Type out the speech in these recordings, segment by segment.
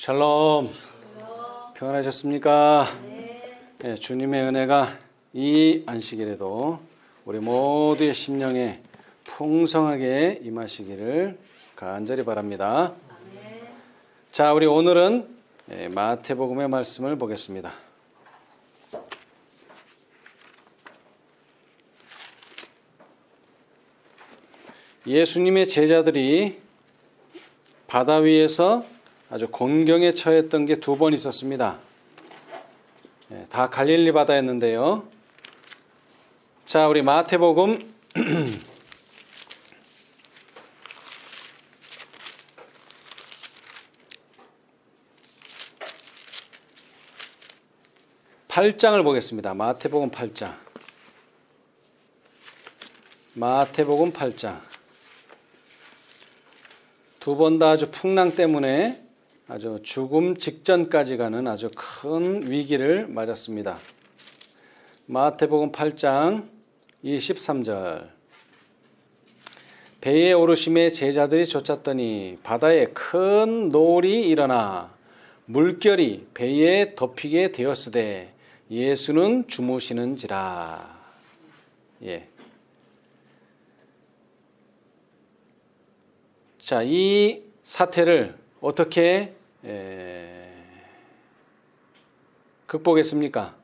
샬롬. 평안하셨습니까? 네, 주님의 은혜가 이 안식일에도 우리 모두의 심령에 풍성하게 임하시기를 간절히 바랍니다. 자, 우리 오늘은 마태복음의 말씀을 보겠습니다. 예수님의 제자들이 바다 위에서 아주 곤경에 처했던 게 두 번 있었습니다. 다 갈릴리 바다였는데요. 자, 우리 마태복음 8장을 보겠습니다. 마태복음 8장. 마태복음 8장. 두 번 다 아주 풍랑 때문에 아주 죽음 직전까지 가는 아주 큰 위기를 맞았습니다. 마태복음 8장 23절. 배에 오르심에 제자들이 쫓았더니 바다에 큰 노을이 일어나 물결이 배에 덮이게 되었으되 예수는 주무시는지라. 예. 자, 이 사태를 어떻게 극복했습니까?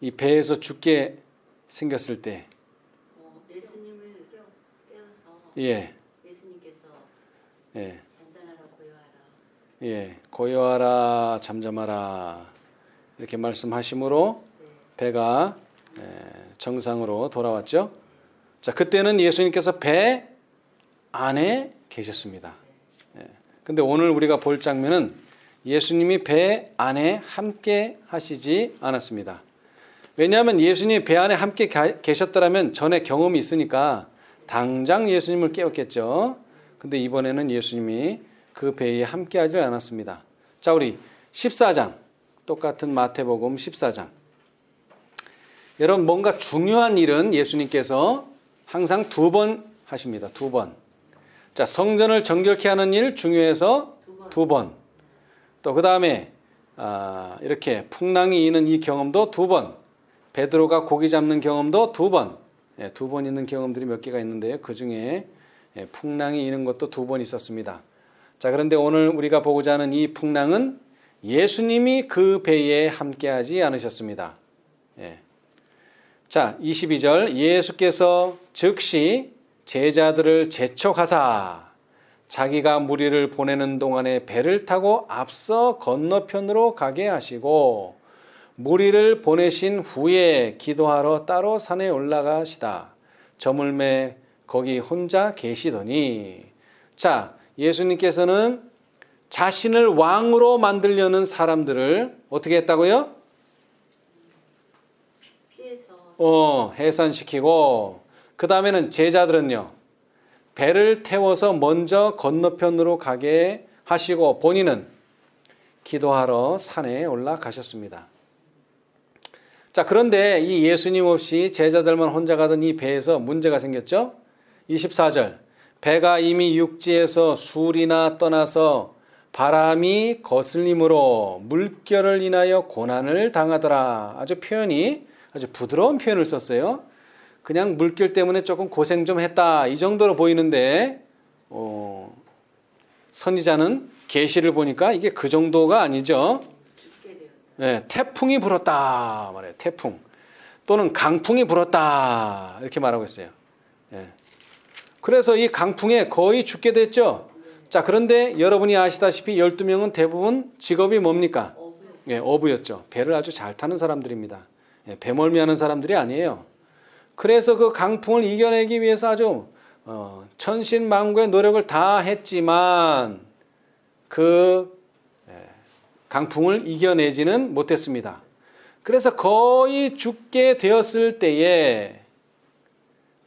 이 배에서 죽게 생겼을 때 예수님을 깨워서 예. 예수님께서 예. 잠잠하라 고요하라. 예. 고요하라 잠잠하라 이렇게 말씀하심으로 배가 정상으로 돌아왔죠. 자, 그때는 예수님께서 배 안에 계셨습니다. 근데 오늘 우리가 볼 장면은 예수님이 배 안에 함께 하시지 않았습니다. 왜냐하면 예수님이 배 안에 함께 계셨더라면 전에 경험이 있으니까 당장 예수님을 깨웠겠죠. 근데 이번에는 예수님이 그 배에 함께 하지 않았습니다. 자, 우리 14장, 똑같은 마태복음 14장. 여러분, 뭔가 중요한 일은 예수님께서 항상 두 번 하십니다. 두 번. 자, 성전을 정결케 하는 일 중요해서 두 번. 또 그 다음에 이렇게 풍랑이 있는 이 경험도 두 번. 베드로가 고기 잡는 경험도 두 번. 두 번 있는 경험들이 몇 개가 있는데요. 그 중에 풍랑이 있는 것도 두 번 있었습니다. 자, 그런데 오늘 우리가 보고자 하는 이 풍랑은 예수님이 그 배에 함께하지 않으셨습니다. 자, 22절. 예수께서 즉시 제자들을 재촉하사 자기가 무리를 보내는 동안에 배를 타고 앞서 건너편으로 가게 하시고 무리를 보내신 후에 기도하러 따로 산에 올라가시다. 저물매 거기 혼자 계시더니. 자, 예수님께서는 자신을 왕으로 만들려는 사람들을 어떻게 했다고요? 피해서 해산시키고, 그 다음에는 제자들은요, 배를 태워서 먼저 건너편으로 가게 하시고 본인은 기도하러 산에 올라가셨습니다. 자, 그런데 이 예수님 없이 제자들만 혼자 가던 이 배에서 문제가 생겼죠. 24절. 배가 이미 육지에서 술이나 떠나서 바람이 거슬림으로 물결을 인하여 고난을 당하더라. 아주 표현이 아주 부드러운 표현을 썼어요. 그냥 물결 때문에 조금 고생 좀 했다, 이 정도로 보이는데 선지자는 계시를 보니까 이게 그 정도가 아니죠. 태풍이 불었다 말해요. 태풍 또는 강풍이 불었다 이렇게 말하고 있어요. 그래서 이 강풍에 거의 죽게 됐죠. 자, 그런데 여러분이 아시다시피 12명은 대부분 직업이 뭡니까? 어부였죠. 배를 아주 잘 타는 사람들입니다. 배멀미하는 사람들이 아니에요. 그래서 그 강풍을 이겨내기 위해서 아주 천신만고의 노력을 다 했지만 그 강풍을 이겨내지는 못했습니다. 그래서 거의 죽게 되었을 때에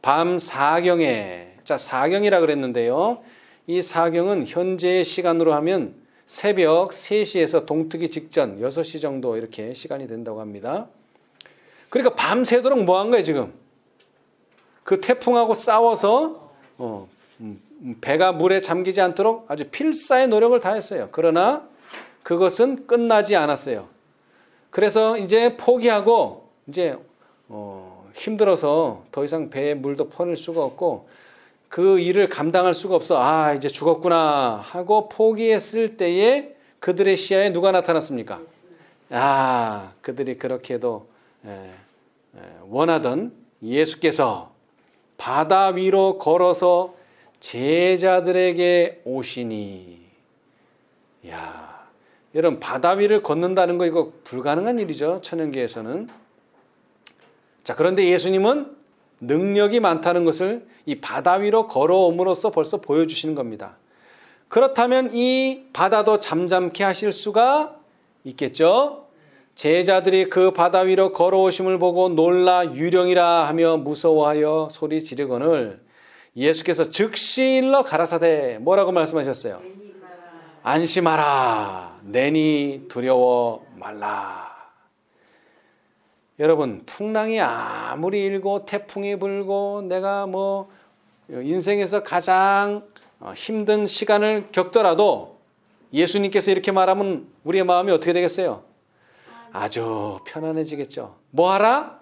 밤 사경에, 자, 사경이라 그랬는데요. 이 사경은 현재의 시간으로 하면 새벽 3시에서 동트기 직전 6시 정도 이렇게 시간이 된다고 합니다. 그러니까 밤새도록 뭐 한 거예요, 지금? 그 태풍하고 싸워서 배가 물에 잠기지 않도록 아주 필사의 노력을 다했어요. 그러나 그것은 끝나지 않았어요. 그래서 이제 포기하고 이제 힘들어서 더 이상 배에 물도 퍼낼 수가 없고 그 일을 감당할 수가 없어. 아, 이제 죽었구나 하고 포기했을 때에 그들의 시야에 누가 나타났습니까? 아, 그들이 그렇게도 원하던 예수께서 바다 위로 걸어서 제자들에게 오시니. 야, 여러분 바다 위를 걷는다는 거 이거 불가능한 일이죠. 천연계에서는. 자, 그런데 예수님은 능력이 많다는 것을 이 바다 위로 걸어옴으로써 벌써 보여주시는 겁니다. 그렇다면 이 바다도 잠잠케 하실 수가 있겠죠? 제자들이 그 바다 위로 걸어오심을 보고 놀라 유령이라 하며 무서워하여 소리 지르거늘 예수께서 즉시 일러 가라사대 뭐라고 말씀하셨어요? 안심하라. 내니 두려워 말라. 여러분, 풍랑이 아무리 일고 태풍이 불고 내가 뭐 인생에서 가장 힘든 시간을 겪더라도 예수님께서 이렇게 말하면 우리의 마음이 어떻게 되겠어요? 아주 편안해지겠죠. 뭐하라?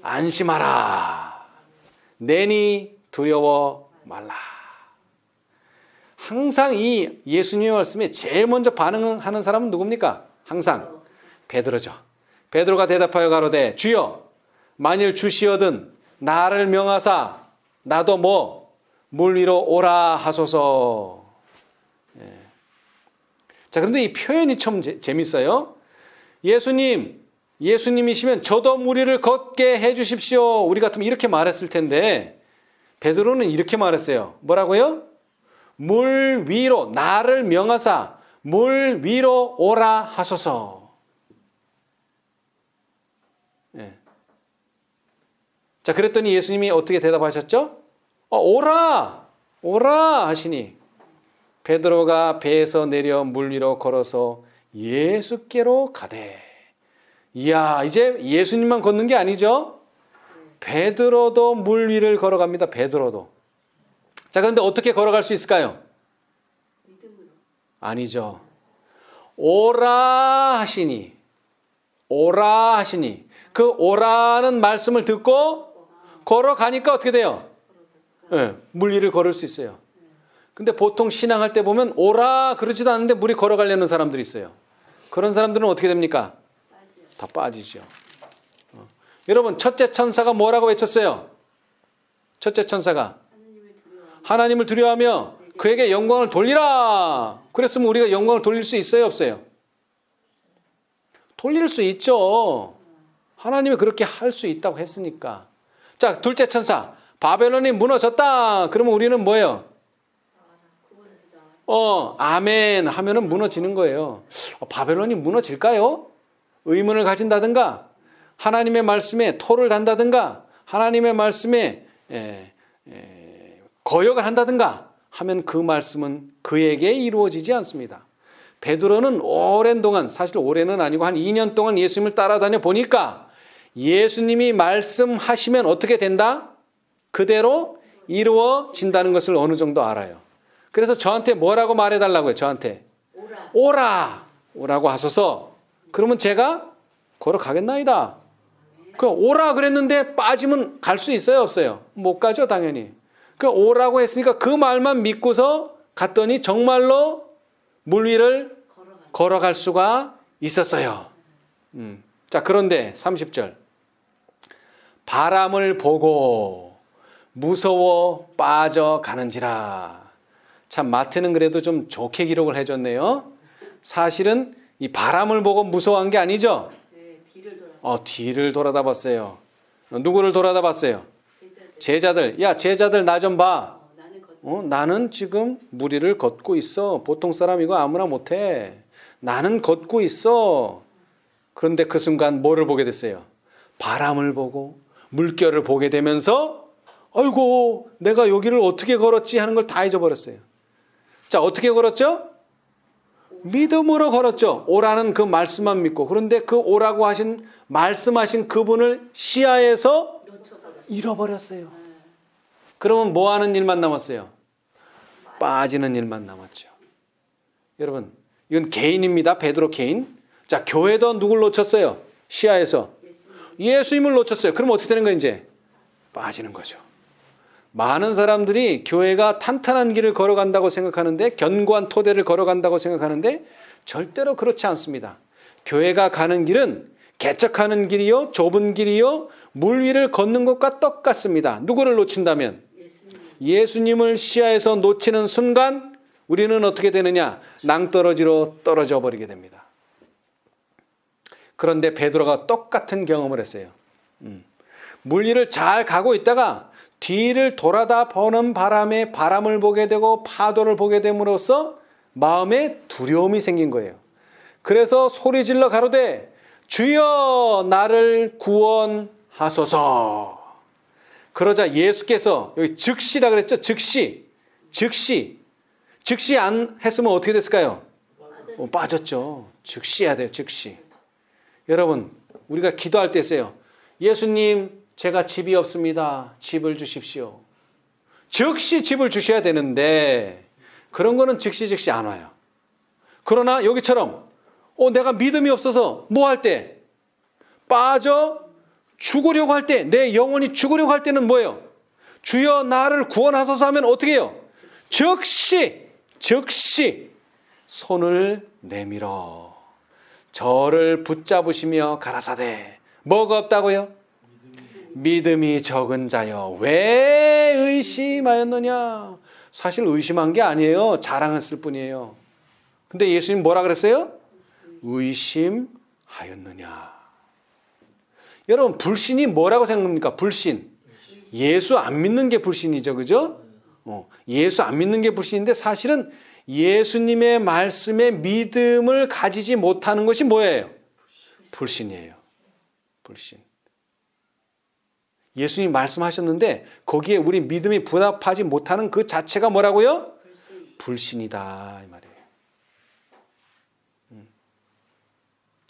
안심하라. 내니 두려워 말라. 항상 이 예수님의 말씀에 제일 먼저 반응하는 사람은 누굽니까? 항상 베드로죠. 베드로가 대답하여 가로되 주여 만일 주시어든 나를 명하사 나도 물 위로 오라 하소서. 예. 자, 그런데 이 표현이 참 재밌어요. 예수님이시면 저도 물 위를 걷게 해 주십시오. 우리 같으면 이렇게 말했을 텐데 베드로는 이렇게 말했어요. 뭐라고요? 물 위로 나를 명하사 물 위로 오라 하소서. 예. 자, 그랬더니 예수님이 어떻게 대답하셨죠? 오라 하시니 베드로가 배에서 내려 물 위로 걸어서 예수께로 가되. 이야, 이제 예수님만 걷는 게 아니죠. 베드로도 물 위를 걸어갑니다. 베드로도. 자, 그런데 어떻게 걸어갈 수 있을까요? 아니죠. 오라 하시니. 그 오라는 말씀을 듣고 걸어가니까 어떻게 돼요? 네, 물 위를 걸을 수 있어요. 근데 보통 신앙할 때 보면 오라 그러지도 않는데 물이 걸어가려는 사람들이 있어요. 그런 사람들은 어떻게 됩니까? 다 빠지죠. 여러분, 첫째 천사가 뭐라고 외쳤어요? 첫째 천사가 하나님을 두려워하며 그에게 영광을 돌리라. 그랬으면 우리가 영광을 돌릴 수 있어요, 없어요? 돌릴 수 있죠. 하나님이 그렇게 할 수 있다고 했으니까. 자, 둘째 천사 바벨론이 무너졌다. 그러면 우리는 뭐예요? 아멘 하면은 무너지는 거예요. 바벨론이 무너질까요? 의문을 가진다든가 하나님의 말씀에 토를 단다든가 하나님의 말씀에 거역을 한다든가 하면 그 말씀은 그에게 이루어지지 않습니다. 베드로는 오랜 동안, 사실 올해는 아니고 한 2년 동안 예수님을 따라다녀 보니까 예수님이 말씀하시면 어떻게 된다? 그대로 이루어진다는 것을 어느 정도 알아요. 그래서 저한테 뭐라고 말해달라고요? 저한테 오라고 하소서. 그러면 제가 걸어가겠나이다. 그 오라 그랬는데 빠지면 갈 수 있어요, 없어요? 못 가죠, 당연히. 그 오라고 했으니까 그 말만 믿고서 갔더니 정말로 물 위를 걸어갈 수가 있었어요. 자, 그런데 30절. 바람을 보고 무서워 빠져가는지라. 참, 마태는 그래도 좀 좋게 기록을 해줬네요. 사실은 이 바람을 보고 무서워한 게 아니죠. 뒤를 돌아다 봤어요. 누구를 돌아다 봤어요? 제자들. 야, 제자들 나 좀 봐. 나는 지금 물 위를 걷고 있어. 보통 사람 이거 아무나 못해. 나는 걷고 있어. 그런데 그 순간 뭐를 보게 됐어요? 바람을 보고 물결을 보게 되면서 아이고, 내가 여기를 어떻게 걸었지 하는 걸 다 잊어버렸어요. 자, 어떻게 걸었죠? 믿음으로 걸었죠. 오라는 그 말씀만 믿고. 그런데 그 오라고 말씀하신 그분을 시야에서 잃어버렸어요. 그러면 뭐 하는 일만 남았어요? 빠지는 일만 남았죠. 여러분, 이건 개인입니다. 베드로 개인. 자, 교회도 누굴 놓쳤어요? 시야에서 예수님을 놓쳤어요. 그럼 어떻게 되는 거예요? 이제 빠지는 거죠. 많은 사람들이 교회가 탄탄한 길을 걸어간다고 생각하는데, 견고한 토대를 걸어간다고 생각하는데 절대로 그렇지 않습니다. 교회가 가는 길은 개척하는 길이요, 좁은 길이요, 물 위를 걷는 것과 똑같습니다. 누구를 놓친다면? 예수님을 시야에서 놓치는 순간 우리는 어떻게 되느냐? 낭떠러지로 떨어져 버리게 됩니다. 그런데 베드로가 똑같은 경험을 했어요. 물 위를 잘 가고 있다가 뒤를 돌아다 보는 바람에 바람을 보게 되고 파도를 보게 됨으로써 마음에 두려움이 생긴 거예요. 그래서 소리질러 가로되 주여 나를 구원하소서. 그러자 예수께서, 여기 즉시라 그랬죠? 즉시 안 했으면 어떻게 됐을까요? 빠졌죠. 즉시 해야 돼요. 즉시. 여러분, 우리가 기도할 때 했어요. 예수님, 제가 집이 없습니다. 집을 주십시오. 즉시 집을 주셔야 되는데 그런 거는 즉시 안 와요. 그러나 여기처럼 내가 믿음이 없어서 뭐 할 때? 빠져 죽으려고 할 때, 내 영혼이 죽으려고 할 때는 뭐예요? 주여 나를 구원하소서 하면 어떻게 해요? 즉시 손을 내밀어 저를 붙잡으시며 가라사대 뭐가 없다고요? 믿음이 적은 자여 왜 의심하였느냐? 사실 의심한 게 아니에요. 자랑했을 뿐이에요. 근데 예수님 뭐라 그랬어요? 의심하였느냐? 여러분, 불신이 뭐라고 생각합니까? 불신. 예수 안 믿는 게 불신이죠. 그죠? 예수 안 믿는 게 불신인데 사실은 예수님의 말씀에 믿음을 가지지 못하는 것이 뭐예요? 불신이에요. 불신. 예수님 말씀하셨는데 거기에 우리 믿음이 부합하지 못하는 그 자체가 뭐라고요? 불신이다 이 말이에요.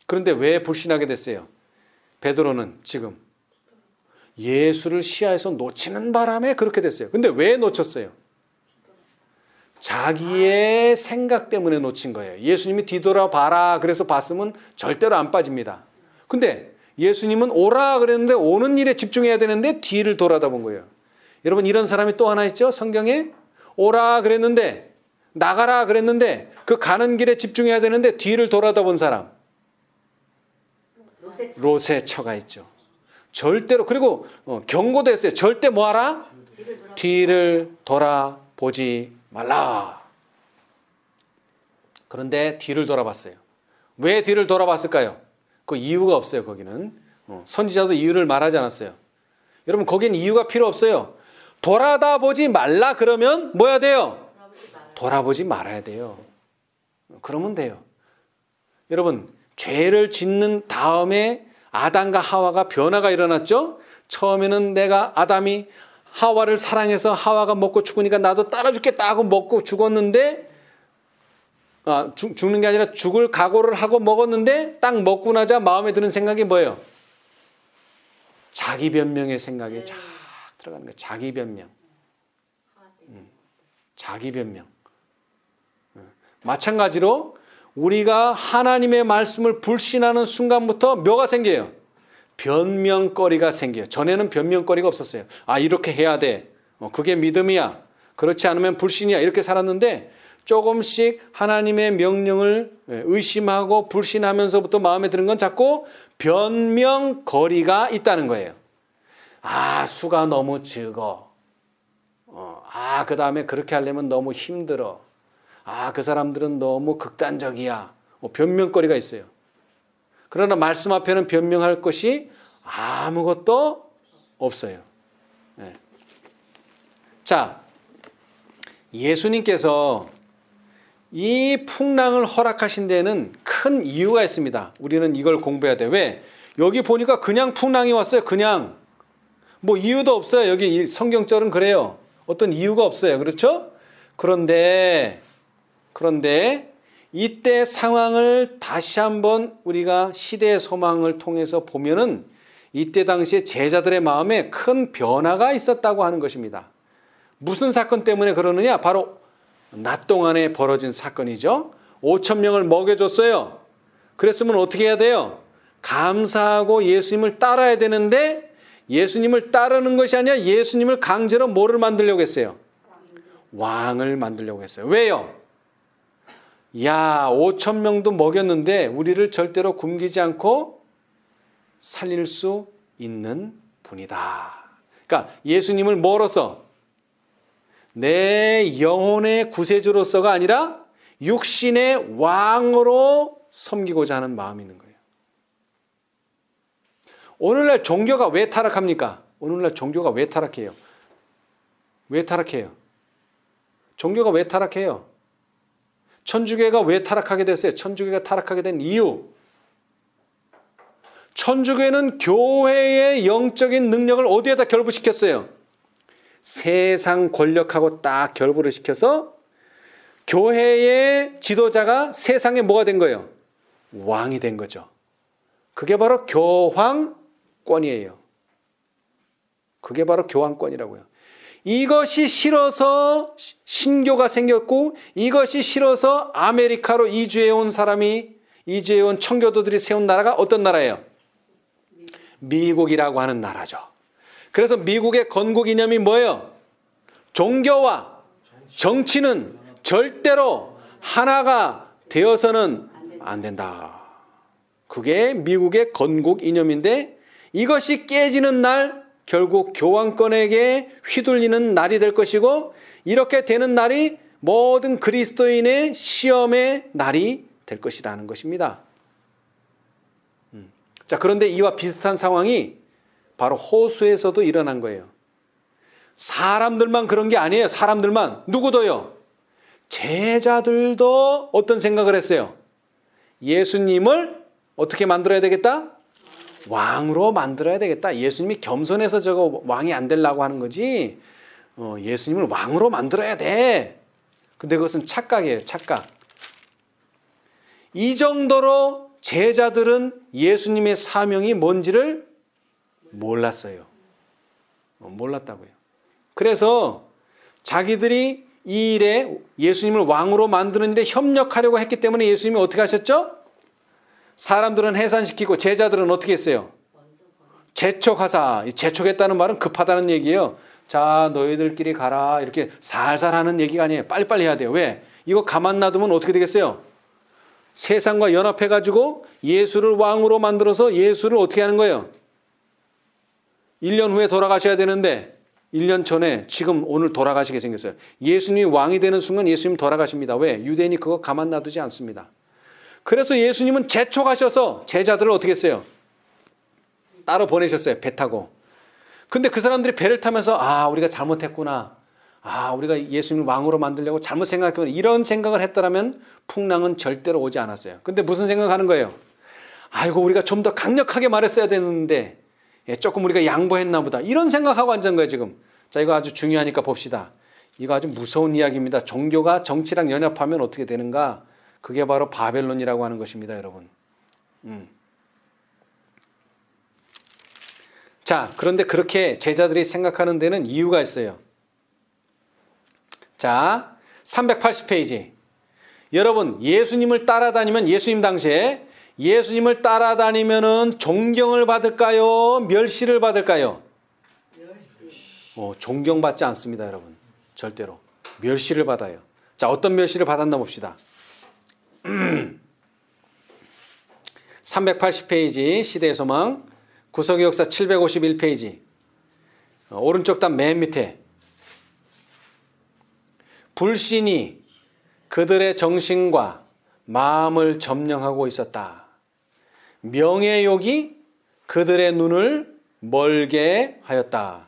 그런데 왜 불신하게 됐어요? 베드로는 지금 예수를 시야에서 놓치는 바람에 그렇게 됐어요. 근데 왜 놓쳤어요? 자기의 생각 때문에 놓친 거예요. 예수님이 뒤돌아봐라 그래서 봤으면 절대로 안 빠집니다. 근데 예수님은 오라 그랬는데 오는 일에 집중해야 되는데 뒤를 돌아다본 거예요. 여러분, 이런 사람이 또 하나 있죠? 성경에 오라 그랬는데 나가라 그랬는데 그 가는 길에 집중해야 되는데 뒤를 돌아다본 사람. 롯의 처가 있죠. 절대로. 그리고 경고도 했어요. 절대 뭐하라? 뒤를 돌아보지 말라. 그런데 뒤를 돌아봤어요. 왜 뒤를 돌아봤을까요? 그 이유가 없어요. 거기는 선지자도 이유를 말하지 않았어요. 여러분, 거긴 이유가 필요 없어요. 돌아다보지 말라 그러면 뭐 해야 돼요? 돌아보지 말아야 돼요. 그러면 돼요. 여러분, 죄를 짓는 다음에 아담과 하와가 변화가 일어났죠. 처음에는 아담이 하와를 사랑해서 하와가 먹고 죽으니까 나도 따라 죽겠다 하고 먹고 죽었는데 죽는 게 아니라 죽을 각오를 하고 먹었는데 딱 먹고 나자 마음에 드는 생각이 뭐예요? 자기 변명의 생각이 쫙 들어가는 거예요. 자기 변명. 자기 변명. 마찬가지로 우리가 하나님의 말씀을 불신하는 순간부터 뭐가 생겨요? 변명거리가 생겨요. 전에는 변명거리가 없었어요. 이렇게 해야 돼. 그게 믿음이야. 그렇지 않으면 불신이야. 이렇게 살았는데 조금씩 하나님의 명령을 의심하고 불신하면서부터 마음에 드는 건 자꾸 변명거리가 있다는 거예요. 수가 너무 적어. 그 다음에 그렇게 하려면 너무 힘들어. 그 사람들은 너무 극단적이야. 변명거리가 있어요. 그러나 말씀 앞에는 변명할 것이 아무것도 없어요. 네. 자, 예수님께서 이 풍랑을 허락하신 데는 큰 이유가 있습니다. 우리는 이걸 공부해야 돼. 왜? 여기 보니까 그냥 풍랑이 왔어요. 그냥. 뭐 이유도 없어요. 여기 성경절은 그래요. 어떤 이유가 없어요. 그렇죠? 그런데 이때 상황을 다시 한번 우리가 시대의 소망을 통해서 보면은 이때 당시에 제자들의 마음에 큰 변화가 있었다고 하는 것입니다. 무슨 사건 때문에 그러느냐? 바로 낮 동안에 벌어진 사건이죠. 5천 명을 먹여줬어요. 그랬으면 어떻게 해야 돼요? 감사하고 예수님을 따라야 되는데 예수님을 따르는 것이 아니라 예수님을 강제로 뭐를 만들려고 했어요? 왕을 만들려고 했어요. 왜요? 야, 5천 명도 먹였는데 우리를 절대로 굶기지 않고 살릴 수 있는 분이다. 그러니까 예수님을 뭐로서? 내 영혼의 구세주로서가 아니라 육신의 왕으로 섬기고자 하는 마음이 있는 거예요. 오늘날 종교가 왜 타락합니까? 오늘날 종교가 왜 타락해요? 왜 타락해요? 종교가 왜 타락해요? 천주교가 왜 타락하게 됐어요? 천주교가 타락하게 된 이유. 천주교는 교회의 영적인 능력을 어디에다 결부시켰어요? 세상 권력하고 딱 결부를 시켜서 교회의 지도자가 세상에 뭐가 된 거예요? 왕이 된 거죠. 그게 바로 교황권이에요. 그게 바로 교황권이라고요. 이것이 싫어서 신교가 생겼고 이것이 싫어서 아메리카로 이주해온 청교도들이 세운 나라가 어떤 나라예요? 미국이라고 하는 나라죠. 그래서 미국의 건국 이념이 뭐예요? 종교와 정치는 절대로 하나가 되어서는 안 된다. 그게 미국의 건국 이념인데 이것이 깨지는 날 결국 교황권에게 휘둘리는 날이 될 것이고 이렇게 되는 날이 모든 그리스도인의 시험의 날이 될 것이라는 것입니다. 자, 그런데 이와 비슷한 상황이 바로 호수에서도 일어난 거예요. 사람들만 그런 게 아니에요. 사람들만. 누구도요? 제자들도 어떤 생각을 했어요? 예수님을 어떻게 만들어야 되겠다? 왕으로 만들어야 되겠다. 예수님이 겸손해서 저거 왕이 안 되려고 하는 거지. 예수님을 왕으로 만들어야 돼. 근데 그것은 착각이에요. 착각. 이 정도로 제자들은 예수님의 사명이 뭔지를 몰랐어요. 몰랐다고요. 그래서 자기들이 이 일에 예수님을 왕으로 만드는 일에 협력하려고 했기 때문에 예수님이 어떻게 하셨죠? 사람들은 해산시키고 제자들은 어떻게 했어요? 재촉하사. 재촉했다는 말은 급하다는 얘기예요. 자, 너희들끼리 가라. 이렇게 살살 하는 얘기가 아니에요. 빨리빨리 해야 돼요. 왜? 이거 가만 놔두면 어떻게 되겠어요? 세상과 연합해가지고 예수를 왕으로 만들어서 예수를 어떻게 하는 거예요? 1년 후에 돌아가셔야 되는데 1년 전에 지금 오늘 돌아가시게 생겼어요. 예수님이 왕이 되는 순간 예수님 돌아가십니다. 왜? 유대인이 그거 가만 놔두지 않습니다. 그래서 예수님은 재촉하셔서 제자들을 어떻게 했어요? 따로 보내셨어요. 배 타고. 근데 그 사람들이 배를 타면서 우리가 잘못했구나. 우리가 예수님을 왕으로 만들려고 잘못 생각했구나. 이런 생각을 했더라면 풍랑은 절대로 오지 않았어요. 근데 무슨 생각하는 거예요? 아이고 우리가 좀 더 강력하게 말했어야 되는데 조금 우리가 양보했나 보다. 이런 생각하고 앉은 거예요 지금. 자, 이거 아주 중요하니까 봅시다. 이거 아주 무서운 이야기입니다. 종교가 정치랑 연합하면 어떻게 되는가? 그게 바로 바벨론이라고 하는 것입니다, 여러분. 자, 그런데 그렇게 제자들이 생각하는 데는 이유가 있어요. 자, 380페이지. 여러분, 예수님을 따라다니면 예수님 당시에 예수님을 따라다니면은 존경을 받을까요? 멸시를 받을까요? 멸시. 존경받지 않습니다, 여러분. 절대로. 멸시를 받아요. 자, 어떤 멸시를 받았나 봅시다. 380페이지 시대의 소망 구속의 역사 751페이지 오른쪽 단 맨 밑에 불신이 그들의 정신과 마음을 점령하고 있었다. 명예욕이 그들의 눈을 멀게 하였다.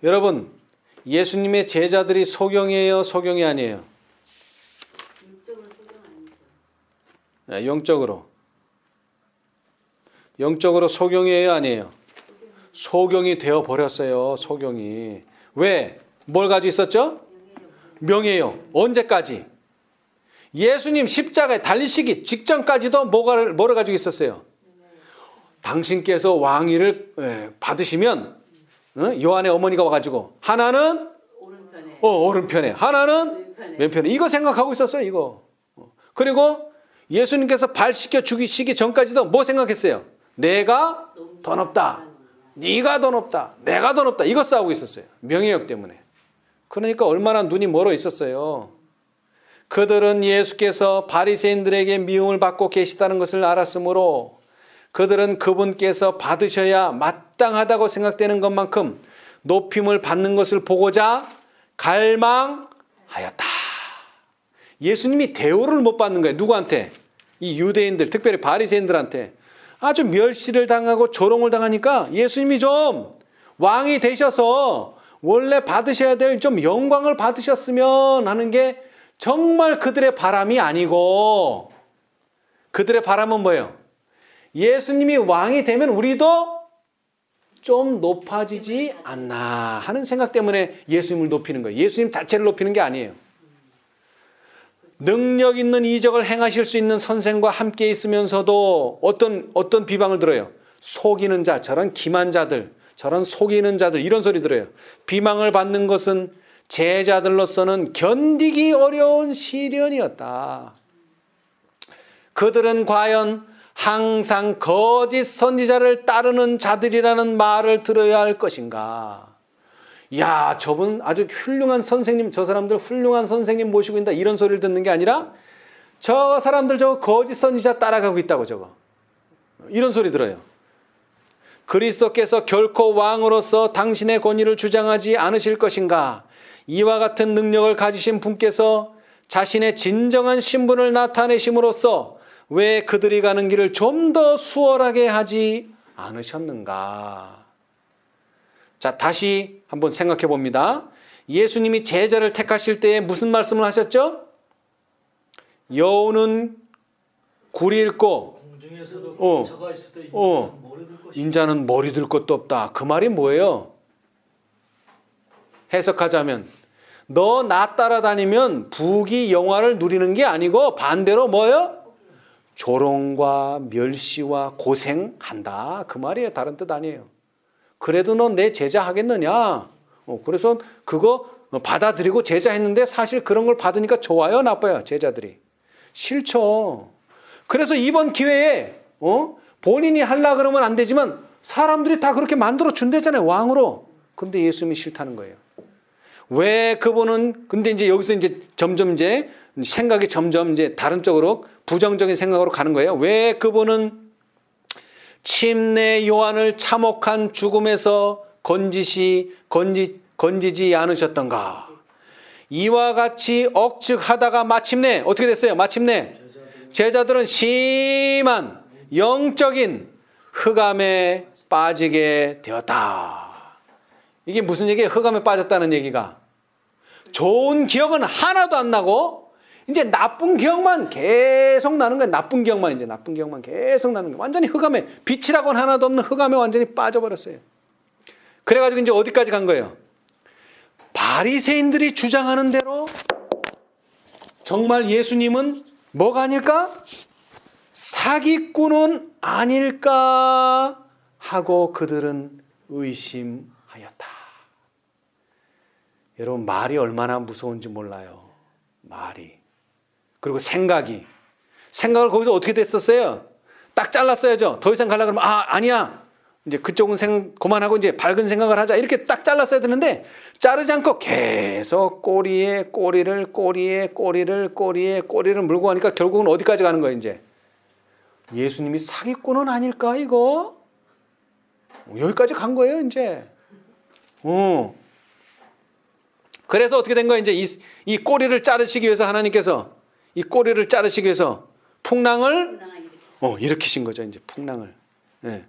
여러분, 예수님의 제자들이 소경이에요? 소경이 아니에요? 영적으로. 영적으로 소경이에요? 아니에요? 소경이 되어버렸어요. 소경이. 왜? 뭘 가지고 있었죠? 명예욕. 언제까지? 예수님 십자가에 달리시기 직전까지도 뭐를 가지고 있었어요? 당신께서 왕위를 받으시면 요한의 어머니가 와가지고 하나는 오른편에, 하나는 왼편에. 왼편에. 이거 생각하고 있었어요, 이거. 그리고 예수님께서 발 씻겨 죽이시기 전까지도 뭐 생각했어요? 내가 더 높다. 네가 더 높다. 내가 더 높다. 이거 싸우고 있었어요. 명예욕 때문에. 그러니까 얼마나 눈이 멀어 있었어요. 그들은 예수께서 바리새인들에게 미움을 받고 계시다는 것을 알았으므로 그들은 그분께서 받으셔야 마땅하다고 생각되는 것만큼 높임을 받는 것을 보고자 갈망하였다. 예수님이 대우를 못 받는 거예요. 누구한테? 이 유대인들, 특별히 바리새인들한테 아주 멸시를 당하고 조롱을 당하니까 예수님이 좀 왕이 되셔서 원래 받으셔야 될 좀 영광을 받으셨으면 하는 게 정말 그들의 바람이 아니고, 그들의 바람은 뭐예요? 예수님이 왕이 되면 우리도 좀 높아지지 않나 하는 생각 때문에 예수님을 높이는 거예요. 예수님 자체를 높이는 게 아니에요. 능력 있는 이적을 행하실 수 있는 선생과 함께 있으면서도 어떤 비방을 들어요? 속이는 자, 저런 기만 자들, 저런 속이는 자들, 이런 소리 들어요. 비방을 받는 것은 제자들로서는 견디기 어려운 시련이었다. 그들은 과연 항상 거짓 선지자를 따르는 자들이라는 말을 들어야 할 것인가? 야, 저분 아주 훌륭한 선생님, 저 사람들 훌륭한 선생님 모시고 있다, 이런 소리를 듣는 게 아니라 저 사람들 저거 거짓 선지자 따라가고 있다고, 저거 이런 소리 들어요. 그리스도께서 결코 왕으로서 당신의 권위를 주장하지 않으실 것인가? 이와 같은 능력을 가지신 분께서 자신의 진정한 신분을 나타내심으로써 왜 그들이 가는 길을 좀 더 수월하게 하지 않으셨는가? 자, 다시 한번 생각해 봅니다. 예수님이 제자를 택하실 때에 무슨 말씀을 하셨죠? 여우는 굴이 있고 공중에서도 어, 저가 있어도 머리 들 것이 인자는 머리 들 것도 없다. 그 말이 뭐예요? 해석하자면 너 나 따라다니면 부귀 영화를 누리는 게 아니고 반대로 뭐예요? 조롱과 멸시와 고생한다. 그 말이에요. 다른 뜻 아니에요. 그래도 너 내 제자 하겠느냐? 그래서 그거 받아들이고 제자했는데 사실 그런 걸 받으니까 좋아요, 나빠요? 제자들이. 싫죠. 그래서 이번 기회에 본인이 하려고 그러면 안 되지만 사람들이 다 그렇게 만들어 준대잖아요, 왕으로. 근데 예수님이 싫다는 거예요. 왜 그분은, 근데 이제 여기서 이제 점점 이제 생각이 점점 이제 다른 쪽으로 부정적인 생각으로 가는 거예요. 왜 그분은 침례 요한을 참혹한 죽음에서 건지지 않으셨던가? 이와 같이 억측하다가 마침내 어떻게 됐어요? 마침내 제자들은 심한 영적인 흑암에 빠지게 되었다. 이게 무슨 얘기예요? 흑암에 빠졌다는 얘기가 좋은 기억은 하나도 안 나고 이제 나쁜 기억만 계속 나는 거예요. 나쁜 기억만 계속 나는 거예요. 완전히 흑암에, 빛이라고는 하나도 없는 흑암에 완전히 빠져버렸어요. 그래가지고 이제 어디까지 간 거예요? 바리새인들이 주장하는 대로 정말 예수님은 뭐가 아닐까? 사기꾼은 아닐까 하고 그들은 의심하였다. 여러분, 말이 얼마나 무서운지 몰라요. 말이. 그리고 생각을 거기서 어떻게 됐었어요? 딱 잘랐어야죠. 더 이상 가려고 그러면 아니야. 이제 그쪽은 그만하고 이제 밝은 생각을 하자. 이렇게 딱 잘랐어야 되는데 자르지 않고 계속 꼬리를 물고 가니까 결국은 어디까지 가는 거예요, 이제? 예수님이 사기꾼은 아닐까, 이거? 여기까지 간 거예요, 이제. 그래서 어떻게 된 거예요? 이제 이 꼬리를 자르시기 위해서 하나님께서 이 꼬리를 자르시기 위해서 풍랑을 일으키신 거죠, 이제 풍랑을. 네.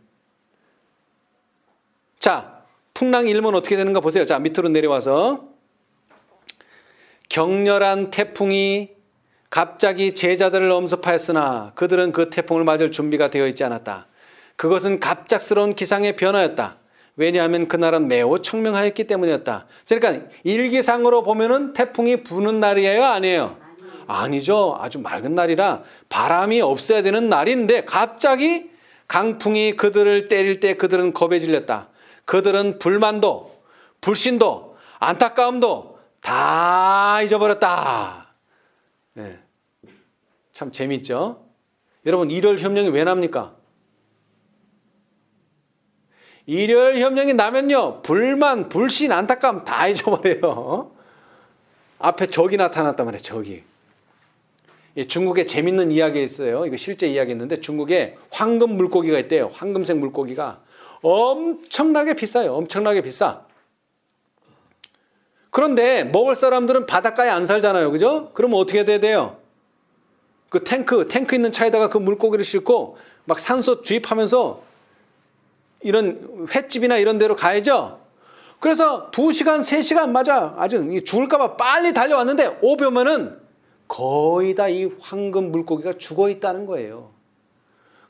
자, 풍랑 일면 어떻게 되는가 보세요. 자, 밑으로 내려와서 격렬한 태풍이 갑자기 제자들을 엄습하였으나 그들은 그 태풍을 맞을 준비가 되어 있지 않았다. 그것은 갑작스러운 기상의 변화였다. 왜냐하면 그날은 매우 청명하였기 때문이었다. 그러니까 일기상으로 보면은 태풍이 부는 날이에요, 아니에요? 아니죠. 아주 맑은 날이라 바람이 없어야 되는 날인데 갑자기 강풍이 그들을 때릴 때 그들은 겁에 질렸다. 그들은 불만도, 불신도, 안타까움도 다 잊어버렸다. 네. 참 재밌죠? 여러분, 일열 협령이 왜 납니까? 일열 협령이 나면요, 불만, 불신, 안타까움 다 잊어버려요. 앞에 적이 나타났단 말이에요, 적이. 중국에 재밌는 이야기 있어요. 이거 실제 이야기였는데, 중국에 황금 물고기가 있대요. 황금색 물고기가 엄청나게 비싸요. 엄청나게 비싸. 그런데 먹을 사람들은 바닷가에 안 살잖아요. 그죠? 그러면 어떻게 돼야 돼요? 그 탱크 있는 차에다가 그 물고기를 싣고 막 산소 주입하면서 이런 횟집이나 이런 데로 가야죠. 그래서 2시간, 3시간 맞아. 아주 죽을까봐 빨리 달려왔는데 오보면은 거의 다 이 황금 물고기가 죽어 있다는 거예요.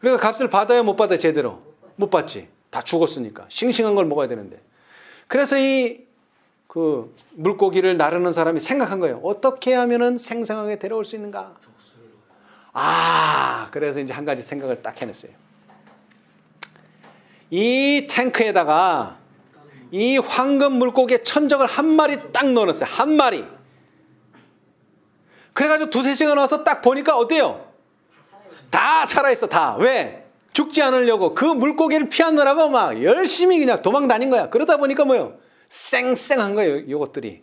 그러니까 값을 받아요, 못 받아요, 제대로? 못 받지. 다 죽었으니까. 싱싱한 걸 먹어야 되는데. 그래서 그 물고기를 나르는 사람이 생각한 거예요. 어떻게 하면은 생생하게 데려올 수 있는가? 그래서 이제 한 가지 생각을 딱 해냈어요. 이 탱크에다가 이 황금 물고기의 천적을 한 마리 딱 넣어놨어요. 한 마리. 그래가지고 2-3시간 와서 딱 보니까 어때요? 다 살아있어, 다. 왜? 죽지 않으려고 그 물고기를 피하느라고 막 열심히 그냥 도망 다닌 거야. 그러다 보니까 뭐예요? 쌩쌩한 거예요, 이것들이.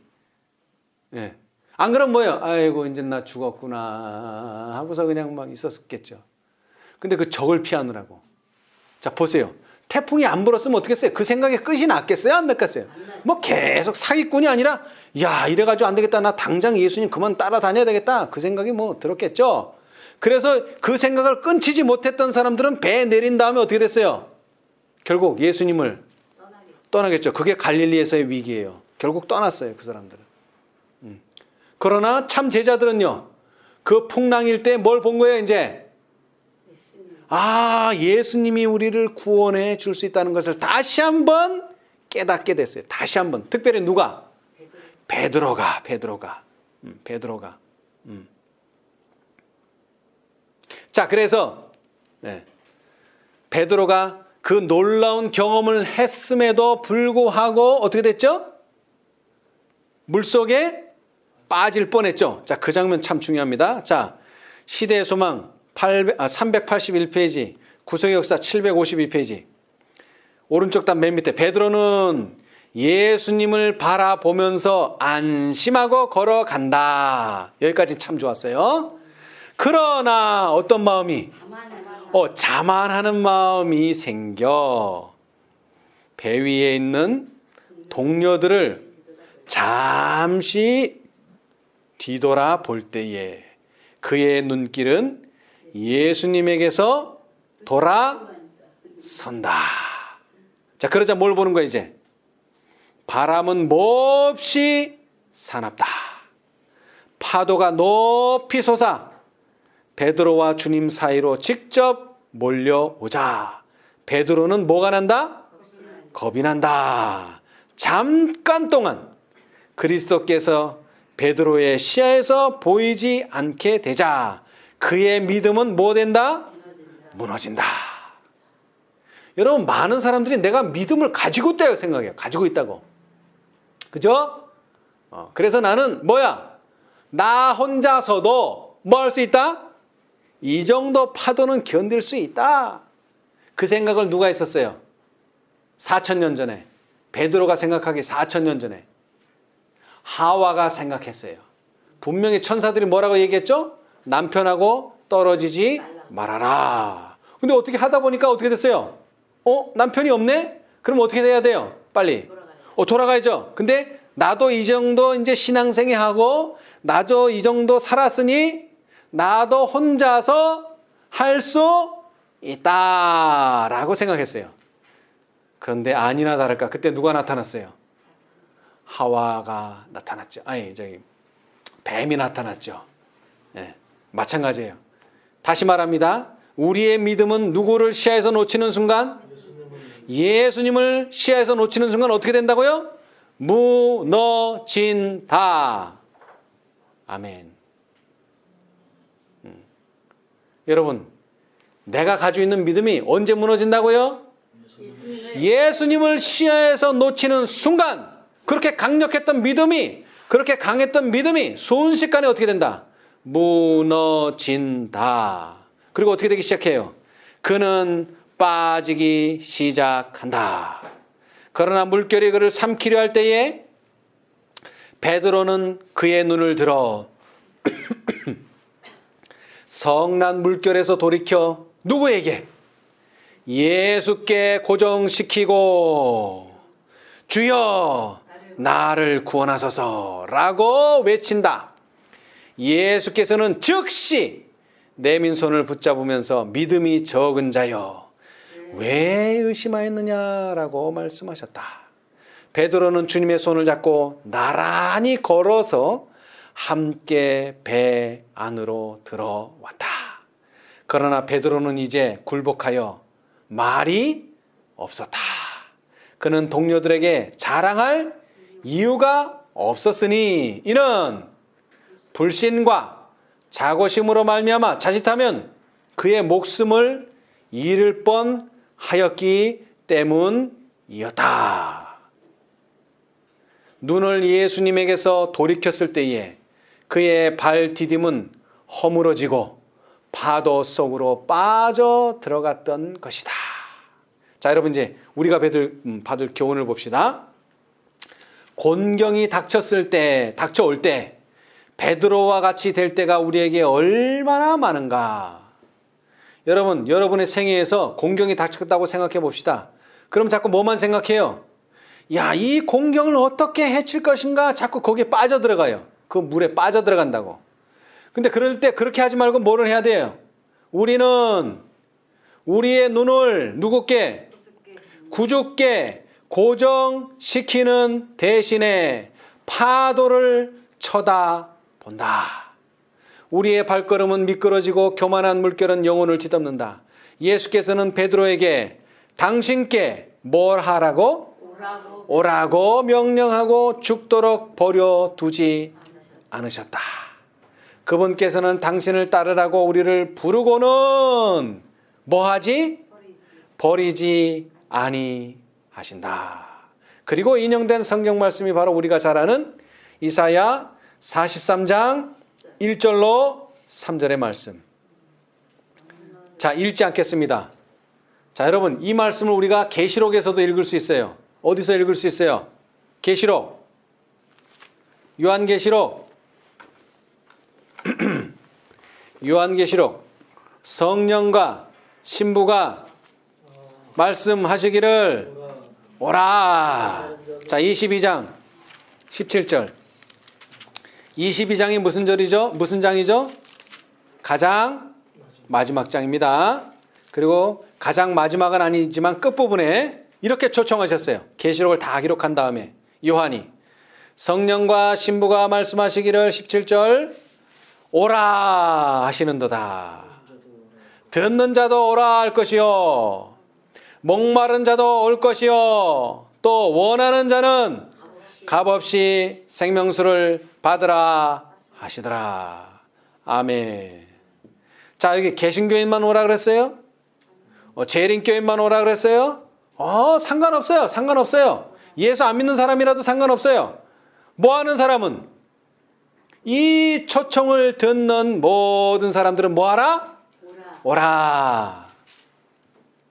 예. 안 그러면 뭐예요? 아이고, 이제 나 죽었구나 하고서 그냥 막 있었겠죠. 근데 그 적을 피하느라고. 자, 보세요. 태풍이 안 불었으면 어떻겠어요? 그 생각에 끝이 났겠어요? 안 났겠어요? 뭐 계속 사기꾼이 아니라, 야, 이래가지고 안 되겠다. 나 당장 예수님 그만 따라다녀야 되겠다. 그 생각이 뭐 들었겠죠? 그래서 그 생각을 끊치지 못했던 사람들은 배에 내린 다음에 어떻게 됐어요? 결국 예수님을 떠나겠죠. 그게 갈릴리에서의 위기예요. 결국 떠났어요, 그 사람들은. 그러나 참 제자들은요, 그 풍랑일 때 뭘 본 거예요, 이제? 예수님이 우리를 구원해 줄 수 있다는 것을 다시 한번 깨닫게 됐어요. 다시 한번. 특별히 누가? 베드로가. 자, 그래서 베드로가 그 놀라운 경험을 했음에도 불구하고 어떻게 됐죠? 물속에 빠질 뻔했죠. 자, 그 장면 참 중요합니다. 자, 시대의 소망 381페이지, 구속의 역사 752페이지. 오른쪽 단 맨 밑에 베드로는 예수님을 바라보면서 안심하고 걸어간다. 여기까지 참 좋았어요. 그러나 어떤 마음이? 자만하는 마음이 생겨 배 위에 있는 동료들을 잠시 뒤돌아 볼 때에 그의 눈길은 예수님에게서 돌아선다. 자, 그러자 뭘 보는 거야 이제? 바람은 몹시 사납다. 파도가 높이 솟아 베드로와 주님 사이로 직접 몰려오자 베드로는 뭐가 난다? 겁이 난다. 잠깐 동안 그리스도께서 베드로의 시야에서 보이지 않게 되자 그의 믿음은 뭐 된다? 무너진다. 여러분, 많은 사람들이 내가 믿음을 가지고 있다고 생각해요. 가지고 있다고. 그죠? 그래서 나는 뭐야? 나 혼자서도 뭐 할 수 있다? 이 정도 파도는 견딜 수 있다. 그 생각을 누가 했었어요? 4,000년 전에. 베드로가 생각하기 4,000년 전에. 하와가 생각했어요. 분명히 천사들이 뭐라고 얘기했죠? 남편하고 떨어지지 말아라. 근데 어떻게 하다 보니까 어떻게 됐어요? 남편이 없네? 그럼 어떻게 돼야 돼요? 빨리. 돌아가야죠. 근데 나도 이 정도 이제 신앙생활 하고 나도 이 정도 살았으니 나도 혼자서 할 수 있다라고 생각했어요. 그런데 아니나 다를까 그때 누가 나타났어요? 하와가 나타났죠. 뱀이 나타났죠. 마찬가지예요. 다시 말합니다. 우리의 믿음은 누구를 시야에서 놓치는 순간? 예수님을 시야에서 놓치는 순간 어떻게 된다고요? 무너진다. 아멘. 여러분, 내가 가지고 있는 믿음이 언제 무너진다고요? 예수님을 시야에서 놓치는 순간, 그렇게 강력했던 믿음이 그렇게 강했던 믿음이 순식간에 어떻게 된다? 무너진다. 그리고 어떻게 되기 시작해요? 그는 빠지기 시작한다. 그러나 물결이 그를 삼키려 할 때에 베드로는 그의 눈을 들어 성난 물결에서 돌이켜 누구에게? 예수께 고정시키고 주여 나를 구원하소서 라고 외친다. 예수께서는 즉시 내민 손을 붙잡으면서 믿음이 적은 자여 왜 의심하였느냐라고 말씀하셨다. 베드로는 주님의 손을 잡고 나란히 걸어서 함께 배 안으로 들어왔다. 그러나 베드로는 이제 굴복하여 말이 없었다. 그는 동료들에게 자랑할 이유가 없었으니 이는 불신과 자고심으로 말미암아 자칫하면 그의 목숨을 잃을 뻔하였기 때문이었다. 눈을 예수님에게서 돌이켰을 때에 그의 발 디딤은 허물어지고 파도 속으로 빠져 들어갔던 것이다. 자, 여러분 이제 우리가 받을 교훈을 봅시다. 곤경이 닥쳐올 때 베드로와 같이 될 때가 우리에게 얼마나 많은가. 여러분, 여러분의 생애에서 공경이 닥쳤다고 생각해 봅시다. 그럼 자꾸 뭐만 생각해요? 야, 이 공경을 어떻게 해칠 것인가? 자꾸 거기에 빠져들어가요. 그 물에 빠져들어간다고. 근데 그럴 때 그렇게 하지 말고 뭐를 해야 돼요? 우리는 우리의 눈을 누구께? 구주께 고정시키는 대신에 파도를 쳐다본다. 우리의 발걸음은 미끄러지고 교만한 물결은 영혼을 뒤덮는다. 예수께서는 베드로에게 당신께 뭘 하라고? 오라고 명령하고 죽도록 버려두지 않으셨다. 그분께서는 당신을 따르라고 우리를 부르고는 뭐하지? 버리지 아니하신다. 그리고 인용된 성경 말씀이 바로 우리가 잘 아는 이사야 43장 1절로 3절의 말씀. 자, 읽지 않겠습니다. 자, 여러분 이 말씀을 우리가 계시록에서도 읽을 수 있어요. 어디서 읽을 수 있어요? 계시록, 요한계시록, 요한계시록. 성령과 신부가 말씀하시기를 오라. 자, 22장 17절. 22장이 무슨 절이죠? 무슨 장이죠? 가장 마지막 장입니다. 그리고 가장 마지막은 아니지만 끝부분에 이렇게 초청하셨어요. 계시록을 다 기록한 다음에 요한이 성령과 신부가 말씀하시기를 17절 오라 하시는도다. 듣는 자도 오라 할 것이요 목마른 자도 올 것이요 또 원하는 자는 값없이 생명수를 받으라 하시더라. 아멘. 자, 여기 개신교인만 오라 그랬어요? 재림교인만 오라 그랬어요? 상관없어요. 상관없어요. 예수 안 믿는 사람이라도 상관없어요. 뭐 하는 사람은? 이 초청을 듣는 모든 사람들은 뭐 하라? 오라.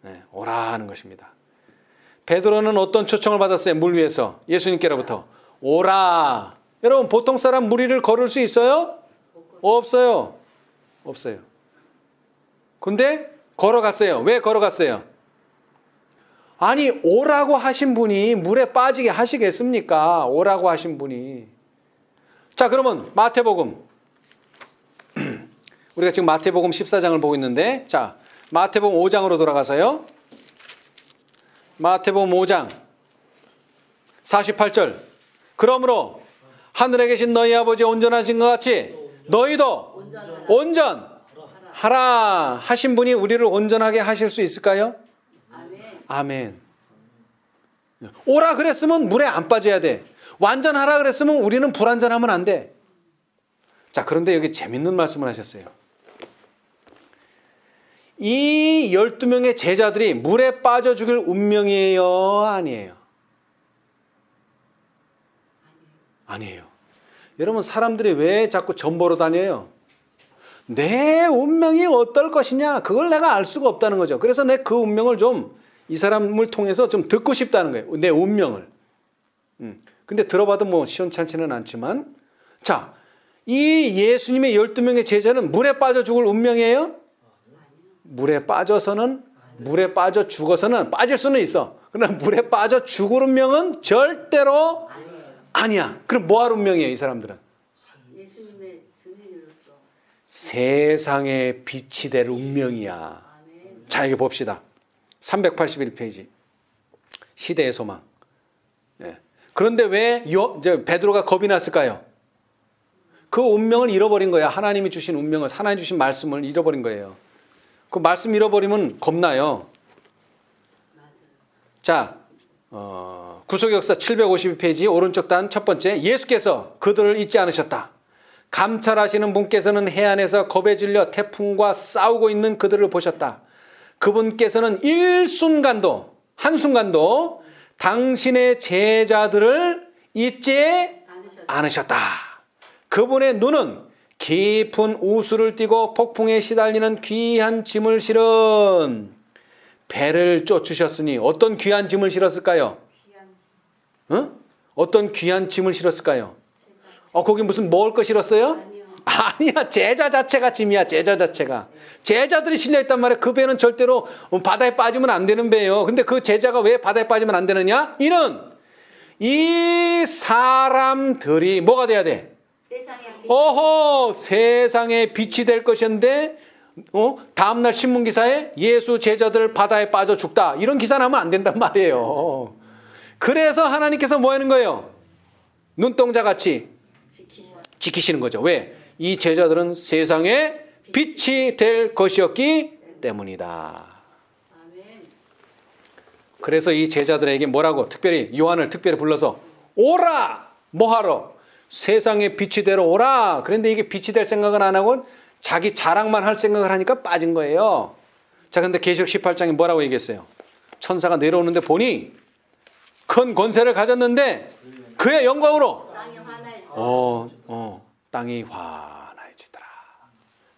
네, 오라 하는 것입니다. 베드로는 어떤 초청을 받았어요? 물 위에서 예수님께로부터 오라. 여러분 보통 사람 물 위를 걸을 수 있어요? 없어요. 없어요. 근데 걸어갔어요. 왜 걸어갔어요? 아니 오라고 하신 분이 물에 빠지게 하시겠습니까? 오라고 하신 분이. 자, 그러면 마태복음. 우리가 지금 마태복음 14장을 보고 있는데, 자, 마태복음 5장으로 돌아가서요. 마태복음 5장 48절. 그러므로 하늘에 계신 너희 아버지 온전하신 것 같이 너희도 온전하라 하신 분이 우리를 온전하게 하실 수 있을까요? 아멘. 오라 그랬으면 물에 안 빠져야 돼. 완전하라 그랬으면 우리는 불완전하면 안 돼. 자, 그런데 여기 재밌는 말씀을 하셨어요. 이 12명의 제자들이 물에 빠져 죽일 운명이에요? 아니에요? 아니에요. 여러분 사람들이 왜 자꾸 전보로 다녀요? 내 운명이 어떨 것이냐 그걸 내가 알 수가 없다는 거죠. 그래서 내 그 운명을 좀 이 사람을 통해서 좀 듣고 싶다는 거예요. 내 운명을. 근데 들어봐도 뭐 시원찮지는 않지만 자, 이 예수님의 12명의 제자는 물에 빠져 죽을 운명이에요? 물에 빠져 죽어서는 빠질 수는 있어. 그러나 물에 빠져 죽을 운명은 절대로 아니야. 그럼 뭐할 운명이에요, 이 사람들은? 예수님의 증인으로서 세상의 빛이 될 운명이야. 아멘. 자, 여기 봅시다. 381페이지. 시대의 소망. 예. 그런데 왜 베드로가 겁이 났을까요? 그 운명을 잃어버린 거야. 하나님이 주신 운명을, 하나님 주신 말씀을 잃어버린 거예요. 그 말씀 잃어버리면 겁나요. 맞아요. 자, 구속역사 752페이지 오른쪽 단 첫 번째. 예수께서 그들을 잊지 않으셨다. 감찰하시는 분께서는 해안에서 겁에 질려 태풍과 싸우고 있는 그들을 보셨다. 그분께서는 한순간도 당신의 제자들을 잊지 않으셨다. 그분의 눈은 깊은 우수를 띠고 폭풍에 시달리는 귀한 짐을 실은 배를 쫓으셨으니 어떤 귀한 짐을 실었을까요? 어떤 귀한 짐을 실었을까요? 거기 무슨 먹을 거 실었어요? 아니야. 제자 자체가 짐이야. 제자 자체가. 제자들이 실려있단 말이야. 그 배는 절대로 바다에 빠지면 안 되는 배예요. 근데 그 제자가 왜 바다에 빠지면 안 되느냐? 이는 이 사람들이 뭐가 돼야 돼? 세상의 빛이 될 것이었는데 다음날 신문기사에 예수 제자들 바다에 빠져 죽다. 이런 기사 나면 안 된단 말이에요. 그래서 하나님께서 뭐 하는 거예요? 눈동자같이 지키시는 거죠. 왜? 이 제자들은 세상의 빛이 될 것이었기 때문이다. 그래서 이 제자들에게 뭐라고 특별히 요한을 특별히 불러서 오라! 뭐하러? 세상의 빛이 되러 오라. 그런데 이게 빛이 될 생각은 안 하고 자기 자랑만 할 생각을 하니까 빠진 거예요. 자, 근데 계시록 18장에 뭐라고 얘기했어요? 천사가 내려오는데 보니 큰 권세를 가졌는데 그의 영광으로 땅이 환해지더라.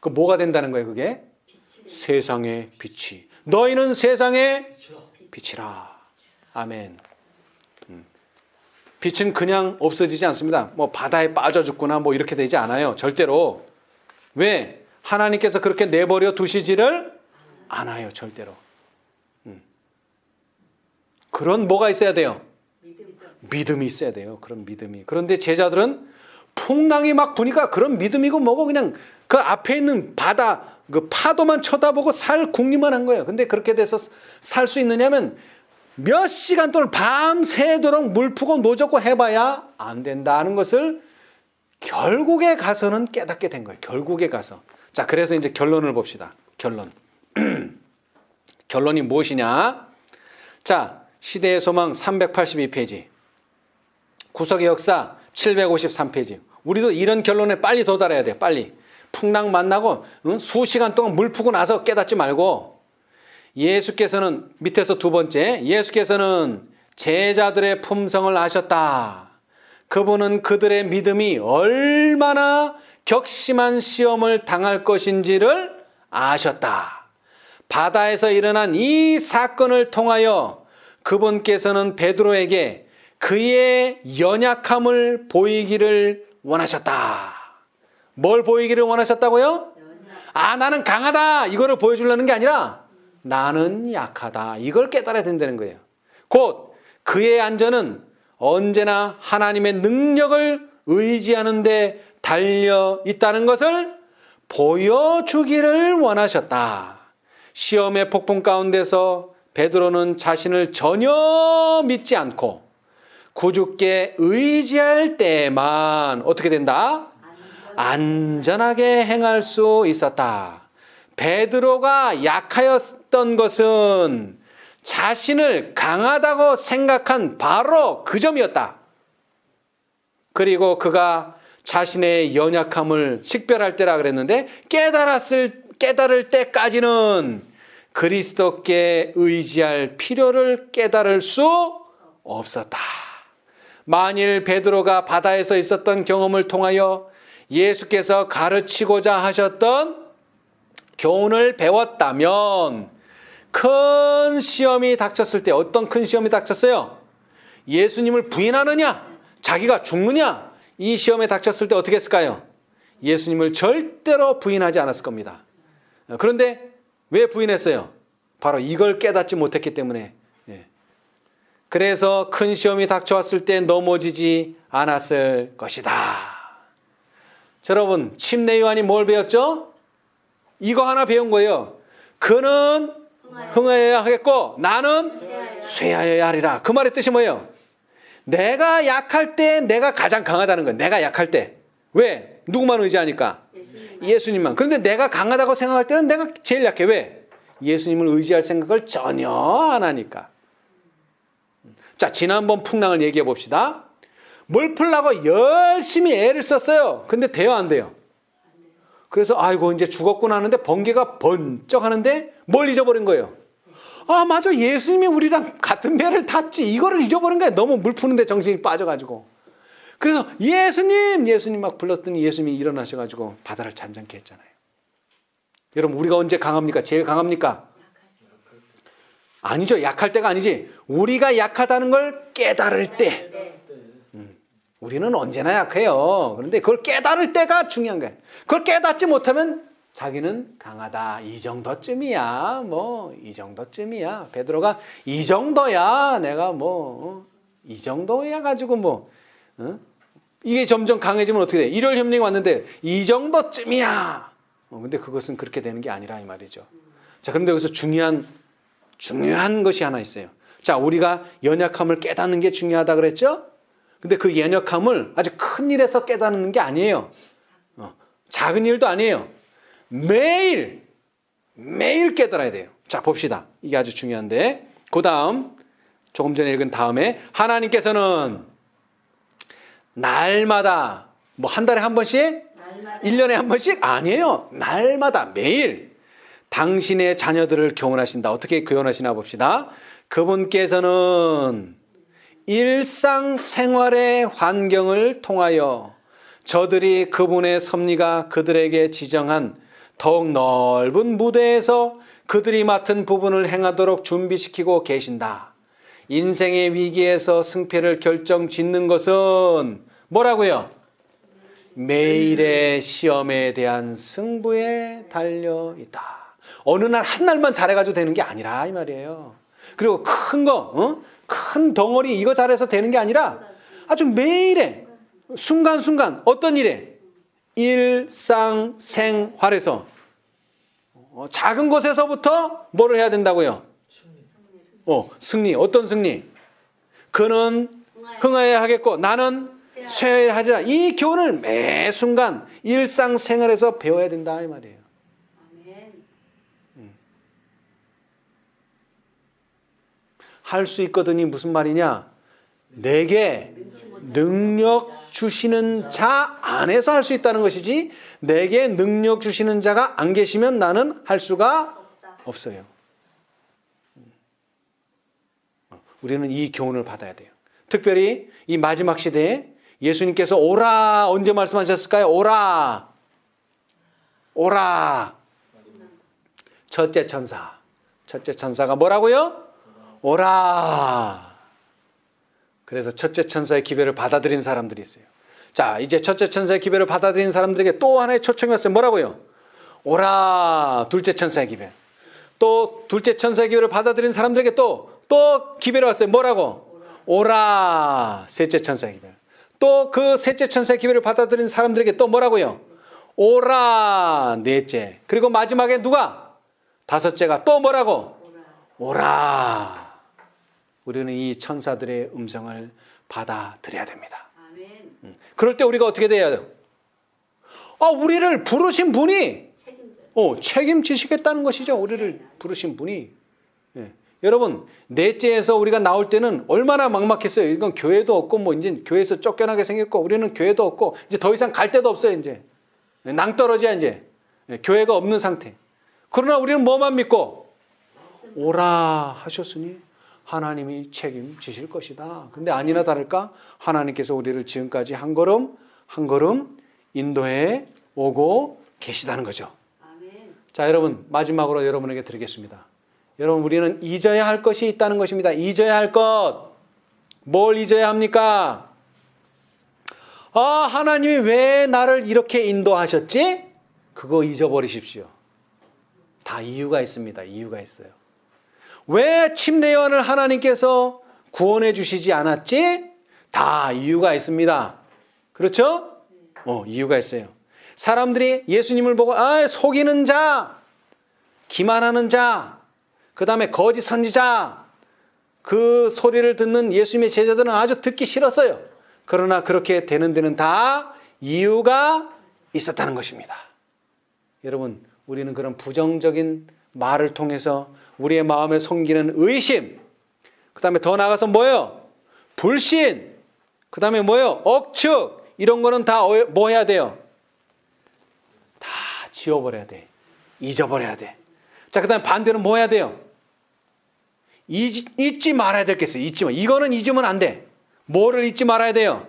그 뭐가 된다는 거예요, 그게? 세상의 빛이. 너희는 세상의 빛이라. 아멘. 빛은 그냥 없어지지 않습니다. 뭐 바다에 빠져 죽거나 뭐 이렇게 되지 않아요. 절대로. 왜? 하나님께서 그렇게 내버려 두시지를 않아요. 절대로. 그런 뭐가 있어야 돼요? 믿음이 있어야 돼요. 그런 믿음이. 그런데 제자들은 풍랑이 막 부니까 그런 믿음이고 뭐고 그냥 그 앞에 있는 바다 그 파도만 쳐다보고 살 궁리만 한 거예요. 근데 그렇게 돼서 살 수 있느냐면 몇 시간 동안 밤새도록 물 푸고 노젓고 해봐야 안 된다는 것을 결국에 가서는 깨닫게 된 거예요. 결국에 가서. 자, 그래서 이제 결론을 봅시다. 결론. 결론이 무엇이냐? 자, 시대의 소망 382페이지. 구속의 역사 753페이지. 우리도 이런 결론에 빨리 도달해야 돼. 빨리. 풍랑 만나고 수시간 동안 물 푸고 나서 깨닫지 말고 예수께서는 밑에서 두 번째 예수께서는 제자들의 품성을 아셨다. 그분은 그들의 믿음이 얼마나 격심한 시험을 당할 것인지를 아셨다. 바다에서 일어난 이 사건을 통하여 그분께서는 베드로에게 그의 연약함을 보이기를 원하셨다. 뭘 보이기를 원하셨다고요? 나는 강하다. 이거를 보여주려는 게 아니라 나는 약하다. 이걸 깨달아야 된다는 거예요. 곧 그의 안전은 언제나 하나님의 능력을 의지하는 데 달려 있다는 것을 보여주기를 원하셨다. 시험의 폭풍 가운데서 베드로는 자신을 전혀 믿지 않고 구주께 의지할 때만 어떻게 된다? 안전하게 행할 수 있었다. 베드로가 약하였던 것은 자신을 강하다고 생각한 바로 그 점이었다. 그리고 그가 자신의 연약함을 식별할 때라 그랬는데 깨달을 때까지는 그리스도께 의지할 필요를 깨달을 수 없었다. 만일 베드로가 바다에서 있었던 경험을 통하여 예수께서 가르치고자 하셨던 교훈을 배웠다면 큰 시험이 닥쳤을 때 어떤 큰 시험이 닥쳤어요? 예수님을 부인하느냐? 자기가 죽느냐? 이 시험에 닥쳤을 때 어떻게 했을까요? 예수님을 절대로 부인하지 않았을 겁니다. 그런데 왜 부인했어요? 바로 이걸 깨닫지 못했기 때문에. 그래서 큰 시험이 닥쳐왔을 때 넘어지지 않았을 것이다. 자, 여러분, 침례 요한이 뭘 배웠죠? 이거 하나 배운 거예요. 그는 흥하여야 하겠고 나는 쇠하여야 하리라. 그 말의 뜻이 뭐예요? 내가 약할 때 내가 가장 강하다는 거예요. 내가 약할 때. 왜? 누구만 의지하니까? 예수님만. 그런데 내가 강하다고 생각할 때는 내가 제일 약해. 왜? 예수님을 의지할 생각을 전혀 안 하니까. 자, 지난번 풍랑을 얘기해 봅시다. 물 풀라고 열심히 애를 썼어요. 근데 돼요, 안 돼요? 그래서 아이고 이제 죽었구나 하는데 번개가 번쩍 하는데 뭘 잊어버린 거예요? 아, 맞아. 예수님이 우리랑 같은 배를 탔지. 이거를 잊어버린 거예요. 너무 물 푸는데 정신이 빠져가지고. 그래서 예수님 막 불렀더니 예수님이 일어나셔가지고 바다를 잔잔케 했잖아요. 여러분, 우리가 언제 강합니까? 제일 강합니까? 아니죠. 약할 때가 아니지. 우리가 약하다는 걸 깨달을 때. 우리는 언제나 약해요. 그런데 그걸 깨달을 때가 중요한 거예요. 그걸 깨닫지 못하면 자기는 강하다. 이 정도쯤이야. 뭐 이 정도쯤이야. 베드로가 이 정도야. 내가 뭐 이 정도야 가지고 뭐 이게 점점 강해지면 어떻게 돼? 일요일 협력이 왔는데 이 정도쯤이야. 근데 그것은 그렇게 되는 게 아니라 이 말이죠. 자, 그런데 여기서 중요한 것이 하나 있어요. 자, 우리가 연약함을 깨닫는 게 중요하다 그랬죠? 근데 그 연약함을 아주 큰 일에서 깨닫는 게 아니에요. 작은 일도 아니에요. 매일 깨달아야 돼요. 자, 봅시다. 이게 아주 중요한데. 그 다음, 조금 전에 읽은 다음에, 하나님께서는 날마다, 뭐 한 달에 한 번씩? 1년에 한 번씩? 아니에요. 날마다, 매일 당신의 자녀들을 교훈하신다. 어떻게 교훈하시나 봅시다. 그분께서는 일상생활의 환경을 통하여 저들이 그분의 섭리가 그들에게 지정한 더욱 넓은 무대에서 그들이 맡은 부분을 행하도록 준비시키고 계신다. 인생의 위기에서 승패를 결정짓는 것은 뭐라고요? 매일의 시험에 대한 승부에 달려있다. 어느 날 한 날만 잘해가지고 되는 게 아니라 이 말이에요. 그리고 큰 덩어리 이거 잘해서 되는 게 아니라 아주 매일의 순간순간 어떤 일에? 일상생활에서 작은 것에서부터 뭐를 해야 된다고요? 승리. 어떤 승리? 그는 흥하여야 하겠고 나는 쇠하여야 하리라. 이 교훈을 매 순간 일상생활에서 배워야 된다 이 말이에요. 할 수 있거든이 무슨 말이냐? 내게 능력 주시는 자 안에서 할 수 있다는 것이지 내게 능력 주시는 자가 안 계시면 나는 할 수가 없어요. 우리는 이 교훈을 받아야 돼요. 특별히 이 마지막 시대에 예수님께서 오라 언제 말씀하셨을까요? 오라. 첫째 천사가 뭐라고요? 오라. 그래서 첫째 천사의 기별을 받아들인 사람들이 있어요. 자, 이제 첫째 천사의 기별을 받아들인 사람들에게 또 하나의 초청이 왔어요. 뭐라고요? 오라. 둘째 천사의 기별. 또 둘째 천사의 기별을 받아들인 사람들에게 또 기별이 왔어요. 뭐라고? 오라. 셋째 천사의 기별. 또 그 셋째 천사의 기별을 받아들인 사람들에게 또 뭐라고요? 오라. 넷째. 그리고 마지막에 누가? 다섯째가 또 뭐라고? 오라. 우리는 이 천사들의 음성을 받아들여야 됩니다. 아멘. 그럴 때 우리가 어떻게 돼야 돼요? 우리를 부르신 분이 책임지시겠다는 것이죠. 우리를 부르신 분이. 여러분, 넷째에서 우리가 나올 때는 얼마나 막막했어요. 이건 교회도 없고 뭐 이제 교회에서 쫓겨나게 생겼고 우리는 교회도 없고 이제 더 이상 갈 데도 없어요. 이제 낭떠러지야 이제 교회가 없는 상태. 그러나 우리는 뭐만 믿고 오라 하셨으니 하나님이 책임지실 것이다. 근데 아니나 다를까 하나님께서 우리를 지금까지 한 걸음 한 걸음 인도해 오고 계시다는 거죠. 아멘. 자, 여러분 마지막으로 여러분에게 드리겠습니다. 여러분 우리는 잊어야 할 것이 있다는 것입니다. 잊어야 할 것. 뭘 잊어야 합니까? 하나님이 왜 나를 이렇게 인도하셨지? 그거 잊어버리십시오. 다 이유가 있습니다. 이유가 있어요. 왜 침례요한을 하나님께서 구원해 주시지 않았지? 다 이유가 있습니다. 그렇죠? 이유가 있어요. 사람들이 예수님을 보고 속이는 자, 기만하는 자, 그 다음에 거짓 선지자, 그 소리를 듣는 예수님의 제자들은 아주 듣기 싫었어요. 그러나 그렇게 되는 데는 다 이유가 있었다는 것입니다. 여러분, 우리는 그런 부정적인 말을 통해서 우리의 마음에 섬기는 의심, 그 다음에 더 나아가서 뭐예요? 불신, 그 다음에 뭐예요? 억측, 이런 거는 다 뭐 해야 돼요? 다 지워버려야 돼. 잊어버려야 돼. 자, 그 다음에 반대로 뭐 해야 돼요? 잊지 말아야 될 게 있어요. 이거는 잊으면 안 돼. 뭐를 잊지 말아야 돼요?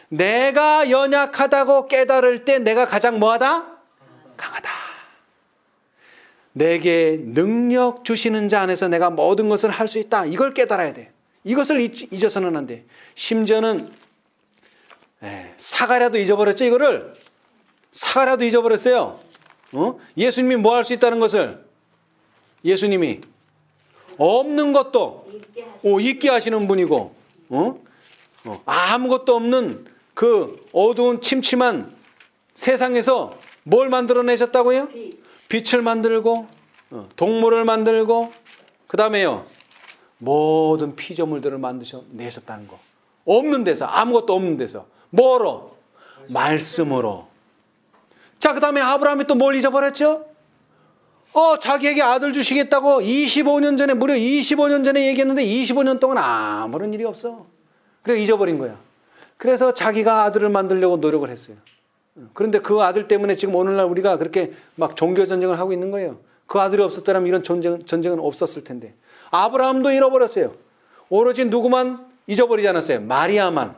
내가 연약하다고 깨달을 때 내가 가장 뭐하다? 강하다. 내게 능력 주시는 자 안에서 내가 모든 것을 할 수 있다. 이걸 깨달아야 돼. 이것을 잊어서는 안 돼. 심지어는 사과라도 잊어버렸죠. 이거를 사과라도 잊어버렸어요. 예수님이 뭐 할 수 있다는 것을 예수님이 없는 것도 있게 하시는 분이고 아무것도 없는 그 어두운 침침한 세상에서 뭘 만들어내셨다고요? 빛을 만들고 동물을 만들고 그 다음에요 모든 피조물들을 만드셔내셨다는 거. 없는 데서, 아무것도 없는 데서 뭐로? 말씀으로. 자, 그 다음에 아브라함이 또 뭘 잊어버렸죠? 자기에게 아들 주시겠다고 25년 전에, 무려 25년 전에 얘기했는데 25년 동안 아무런 일이 없어. 그래 잊어버린 거야. 그래서 자기가 아들을 만들려고 노력을 했어요. 그런데 그 아들 때문에 지금 오늘날 우리가 그렇게 막 종교 전쟁을 하고 있는 거예요. 그 아들이 없었더라면 이런 전쟁은 없었을 텐데. 아브라함도 잃어버렸어요. 오로지 누구만 잊어버리지 않았어요? 마리아만.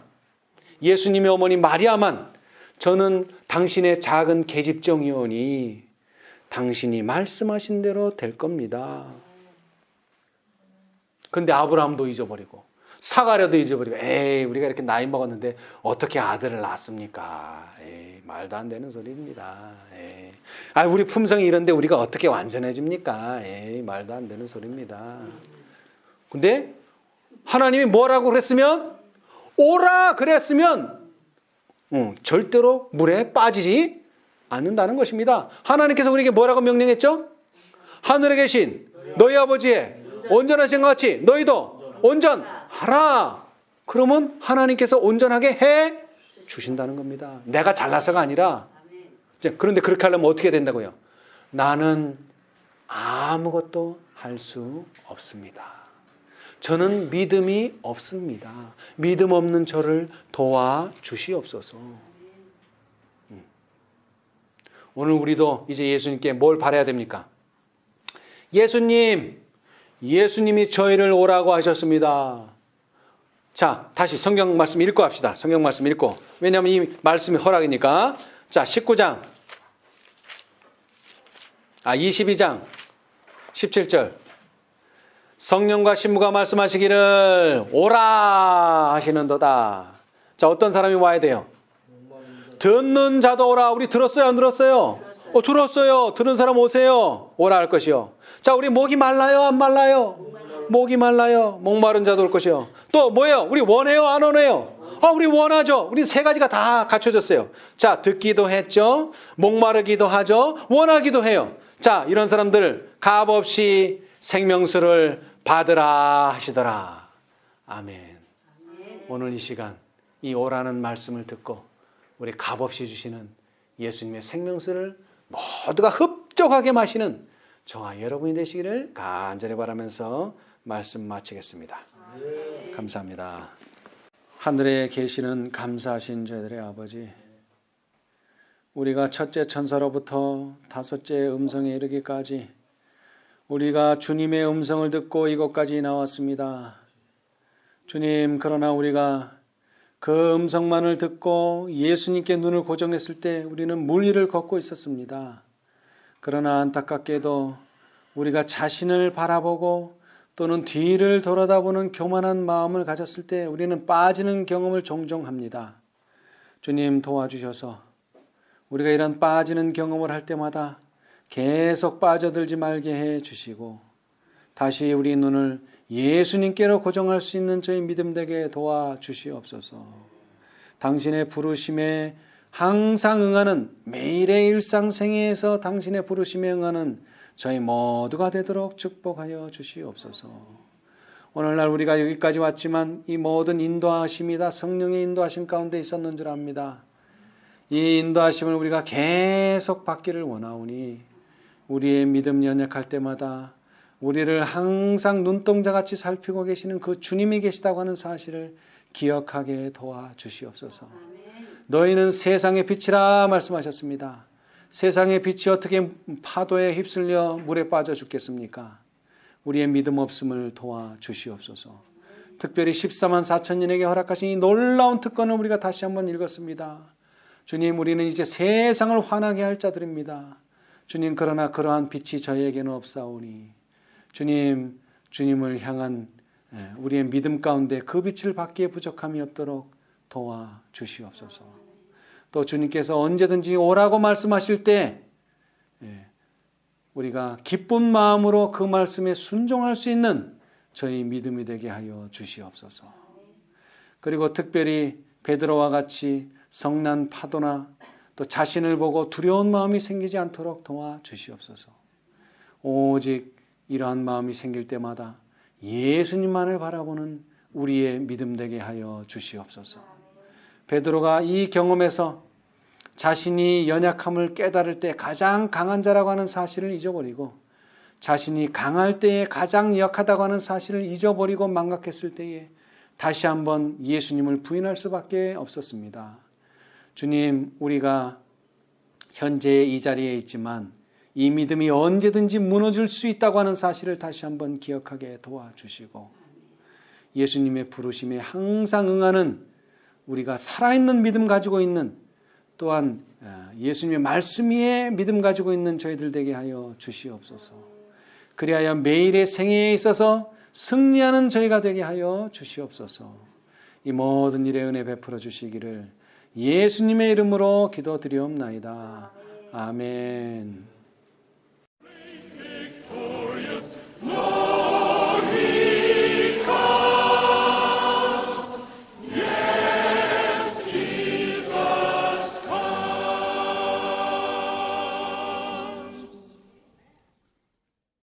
예수님의 어머니 마리아만. 저는 당신의 작은 계집종이오니 당신이 말씀하신 대로 될 겁니다. 근데 아브라함도 잊어버리고 사가랴도 잊어버리고 우리가 이렇게 나이 먹었는데 어떻게 아들을 낳습니까? 말도 안 되는 소리입니다. 우리 품성이 이런데 우리가 어떻게 완전해집니까? 말도 안 되는 소리입니다. 근데 하나님이 뭐라고 그랬으면 오라 그랬으면 절대로 물에 빠지지 않는다는 것입니다. 하나님께서 우리에게 뭐라고 명령했죠? 하늘에 계신 너희 아버지의 온전하신 것 같이 너희도 온전하라. 그러면 하나님께서 온전하게 해 주신다는 겁니다. 내가 잘나서가 아니라. 그런데 그렇게 하려면 어떻게 된다고요? 나는 아무것도 할 수 없습니다. 저는 믿음이 없습니다. 믿음 없는 저를 도와주시옵소서. 오늘 우리도 이제 예수님께 뭘 바라야 됩니까? 예수님이 저희를 오라고 하셨습니다. 자, 다시 성경 말씀 읽고 합시다. 성경 말씀 읽고. 왜냐하면 이 말씀이 허락이니까. 자, 19장. 22장 17절. 성령과 신부가 말씀하시기를 오라 하시는도다. 자, 어떤 사람이 와야 돼요? 듣는 자도 오라. 우리 들었어요? 안 들었어요? 들었어요. 들은 사람 오세요. 오라 할 것이요. 자, 우리 목이 말라요? 안 말라요? 목이 말라요. 목마른 자도 올 것이요. 또 뭐예요? 우리 원해요? 안 원해요? 우리 원하죠. 우리 세 가지가 다 갖춰졌어요. 자, 듣기도 했죠. 목마르기도 하죠. 원하기도 해요. 자, 이런 사람들 값없이 생명수를 받으라 하시더라. 아멘. 오늘 이 시간 이 오라는 말씀을 듣고 우리 값없이 주시는 예수님의 생명수를 모두가 흡족하게 마시는 저와 여러분이 되시기를 간절히 바라면서 말씀 마치겠습니다. 감사합니다. 하늘에 계시는 감사하신 저희들의 아버지, 우리가 첫째 천사로부터 다섯째 음성에 이르기까지 우리가 주님의 음성을 듣고 이곳까지 나왔습니다. 주님, 그러나 우리가 그 음성만을 듣고 예수님께 눈을 고정했을 때 우리는 물 위를 걷고 있었습니다. 그러나 안타깝게도 우리가 자신을 바라보고 또는 뒤를 돌아다보는 교만한 마음을 가졌을 때 우리는 빠지는 경험을 종종 합니다. 주님, 도와주셔서 우리가 이런 빠지는 경험을 할 때마다 계속 빠져들지 말게 해 주시고 다시 우리 눈을 예수님께로 고정할 수 있는 저희 믿음 되게 도와주시옵소서. 당신의 부르심에 항상 응하는, 매일의 일상생애에서 당신의 부르심에 응하는 저희 모두가 되도록 축복하여 주시옵소서. 오늘날 우리가 여기까지 왔지만 이 모든 인도하심이 다 성령의 인도하심 가운데 있었는 줄 압니다. 이 인도하심을 우리가 계속 받기를 원하오니 우리의 믿음 연약할 때마다 우리를 항상 눈동자같이 살피고 계시는 그 주님이 계시다고 하는 사실을 기억하게 도와주시옵소서. 너희는 세상의 빛이라 말씀하셨습니다. 세상의 빛이 어떻게 파도에 휩쓸려 물에 빠져 죽겠습니까? 우리의 믿음 없음을 도와주시옵소서. 특별히 14만 4천년에게 허락하신 이 놀라운 특권을 우리가 다시 한번 읽었습니다. 주님, 우리는 이제 세상을 화나게 할 자들입니다. 주님, 그러나 그러한 빛이 저희에게는 없사오니 주님, 주님을 향한 우리의 믿음 가운데 그 빛을 받기에 부족함이 없도록 도와주시옵소서. 또 주님께서 언제든지 오라고 말씀하실 때 우리가 기쁜 마음으로 그 말씀에 순종할 수 있는 저희 믿음이 되게 하여 주시옵소서. 그리고 특별히 베드로와 같이 성난 파도나 또 자신을 보고 두려운 마음이 생기지 않도록 도와주시옵소서. 오직 이러한 마음이 생길 때마다 예수님만을 바라보는 우리의 믿음 되게 하여 주시옵소서. 베드로가 이 경험에서 자신이 연약함을 깨달을 때 가장 강한 자라고 하는 사실을 잊어버리고 자신이 강할 때에 가장 약하다고 하는 사실을 잊어버리고 망각했을 때에 다시 한번 예수님을 부인할 수밖에 없었습니다. 주님, 우리가 현재 이 자리에 있지만 이 믿음이 언제든지 무너질 수 있다고 하는 사실을 다시 한번 기억하게 도와주시고 예수님의 부르심에 항상 응하는 우리가 살아있는 믿음 가지고 있는 또한 예수님의 말씀 위에 믿음 가지고 있는 저희들 되게 하여 주시옵소서. 그리하여 매일의 생애에 있어서 승리하는 저희가 되게 하여 주시옵소서. 이 모든 일에 은혜 베풀어 주시기를 예수님의 이름으로 기도드리옵나이다. 아멘.